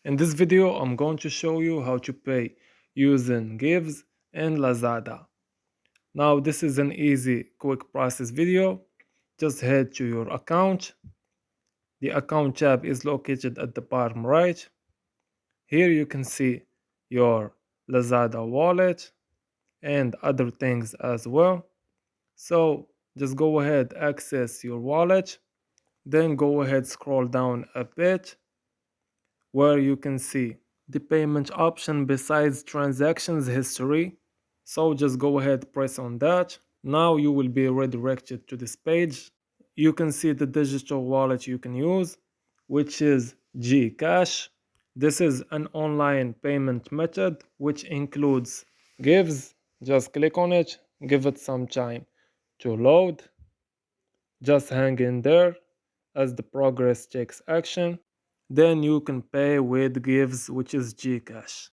In this video, I'm going to show you how to pay using Gives and Lazada. Now, this is an easy, quick process video. Just head to your account. The account tab is located at the bottom right. Here you can see your Lazada wallet and other things as well. So just go ahead, access your wallet. Then go ahead, scroll down a bit where you can see the payment option besides transactions history. So just go ahead, press on that. Now you will be redirected to this page. You can see the digital wallet you can use, which is Gcash. This is an online payment method which includes Gives. Just click on it, give it some time to load. Just hang in there as the progress takes action. Then you can pay with Gives, which is Gcash.